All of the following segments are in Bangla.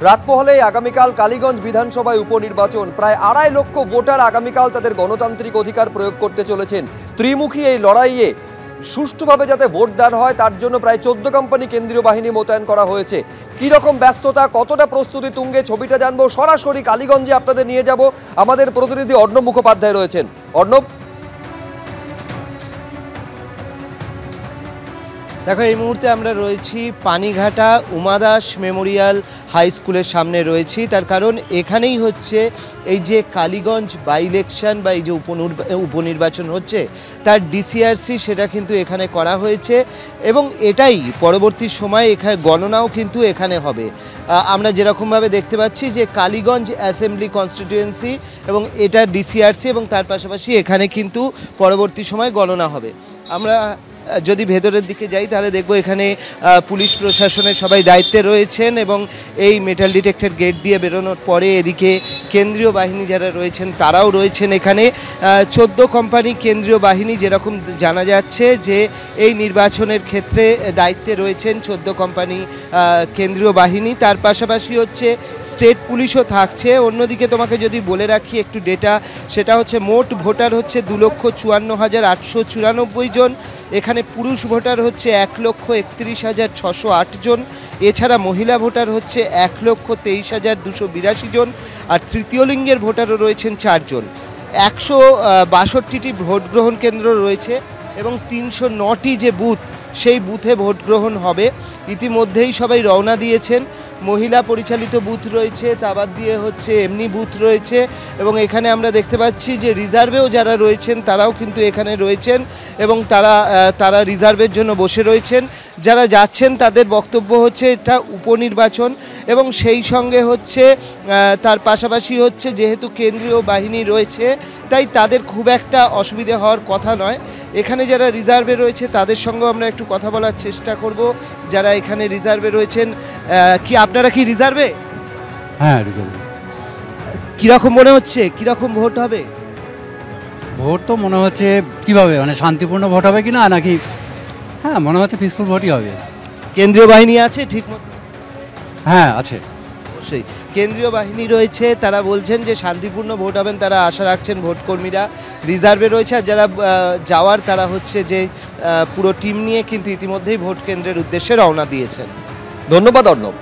রাত পোহালেই আগামীকাল কালীগঞ্জ বিধানসভায় উপনির্বাচন। প্রায় 2.5 লক্ষ ভোটার আগামীকাল তাদের গণতান্ত্রিক অধিকার প্রয়োগ করতে চলেছেন। ত্রিমুখী এই লড়াইয়ে সুষ্ঠুভাবে যাতে ভোটদান হয় তার জন্য প্রায় 14 কোম্পানি কেন্দ্রীয় বাহিনী মোতায়েন করা হয়েছে। কি রকম ব্যস্ততা, কতটা প্রস্তুতি তুঙ্গে, ছবিটা জানবো। সরাসরি কালীগঞ্জে আপনাদের নিয়ে যাব। আমাদের প্রতিনিধি অর্ণব মুখোপাধ্যায় রয়েছেন। অর্ণব, দেখো, এই মুহূর্তে আমরা রয়েছি পানিঘাটা উমাদাস মেমোরিয়াল হাই স্কুলের সামনে রয়েছি। তার কারণ এখানেই হচ্ছে এই যে কালীগঞ্জ বাই ইলেকশন বা এই যে উপনির্বাচন হচ্ছে তার ডিসিআরসি, সেটা কিন্তু এখানে করা হয়েছে এবং এটাই পরবর্তী সময় এখানে গণনাও কিন্তু এখানে হবে। আমরা যেরকমভাবে দেখতে পাচ্ছি যে কালীগঞ্জ অ্যাসেম্বলি কনস্টিটিউয়েন্সি এবং এটা ডিসিআরসি এবং তার পাশাপাশি এখানে কিন্তু পরবর্তী সময় গণনা হবে। আমরা যদি ভেতরের দিকে যাই তাহলে দেখব এখানে পুলিশ প্রশাসনের সবাই দায়িত্বে রয়েছেন এবং এই মেটাল ডিটেক্টর গেট দিয়ে বেরোনোর পরে এদিকে কেন্দ্রীয় বাহিনী যারা রয়েছেন তারাও রয়েছেন এখানে। 14 কোম্পানি কেন্দ্রীয় বাহিনী, যেরকম জানা যাচ্ছে যে এই নির্বাচনের ক্ষেত্রে দায়িত্বে রয়েছেন 14 কোম্পানি কেন্দ্রীয় বাহিনী। তার পাশাপাশি হচ্ছে স্টেট পুলিশও থাকছে। অন্যদিকে তোমাকে যদি বলে রাখি একটু ডেটা, সেটা হচ্ছে মোট ভোটার হচ্ছে 2,54,894 জন। এখানে পুরুষ ভোটার হচ্ছে 1,31,608 জন। এছাড়া মহিলা ভোটার হচ্ছে 1,23,282 জন। আর তৃতীয় লিঙ্গের ভোটারও রয়েছেন 4 জন। 162টি ভোট গ্রহণ কেন্দ্র রয়েছে এবং 309টি যে বুথ, সেই বুথে ভোট গ্রহণ হবে। ইতিমধ্যেই সবাই রওনা দিয়েছেন। মহিলা পরিচালিত বুথ রয়েছে, তা বাদ দিয়ে হচ্ছে এমনি বুথ রয়েছে এবং এখানে আমরা দেখতে পাচ্ছি যে রিজার্ভেও যারা রয়েছেন তারাও কিন্তু এখানে রয়েছেন এবং তারা রিজার্ভের জন্য বসে রয়েছেন। যারা যাচ্ছেন তাদের বক্তব্য হচ্ছে এটা উপনির্বাচন এবং সেই সঙ্গে হচ্ছে তার পাশাপাশি হচ্ছে যেহেতু কেন্দ্রীয় বাহিনী রয়েছে তাই তাদের খুব একটা অসুবিধে হওয়ার কথা নয়। এখানে যারা রিজার্ভে রয়েছে তাদের সঙ্গে আমরা একটু কথা বলার চেষ্টা করব। যারা এখানে রিজার্ভে রয়েছেন, কি আপনারা কি রিজার্ভে? হ্যাঁ, রিজার্ভে। কীরকম মনে হচ্ছে, কীরকম ভোট হবে? ভোট তো মনে হচ্ছে কীভাবে, মানে শান্তিপূর্ণ ভোট হবে কিনা নাকি? হ্যাঁ, মনে হচ্ছে পিসফুল ভোটই হবে। কেন্দ্রীয় বাহিনী আছে ঠিক মতো? হ্যাঁ, আছে। অবশ্যই কেন্দ্রীয় বাহিনী রয়েছে, তারা বলছেন যে শান্তিপূর্ণ ভোট হবেন, তারা আশা রাখছেন ভোটকর্মীরা। রিজার্ভে রয়েছে আর যারা যাওয়ার তারা হচ্ছে যে পুরো টিম নিয়ে কিন্তু ইতিমধ্যেই ভোট কেন্দ্রের উদ্দেশ্যে রওনা দিয়েছেন। ধন্যবাদ অর্ণব।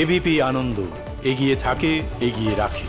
এবিপি আনন্দ, এগিয়ে থাকে, এগিয়ে রাখে।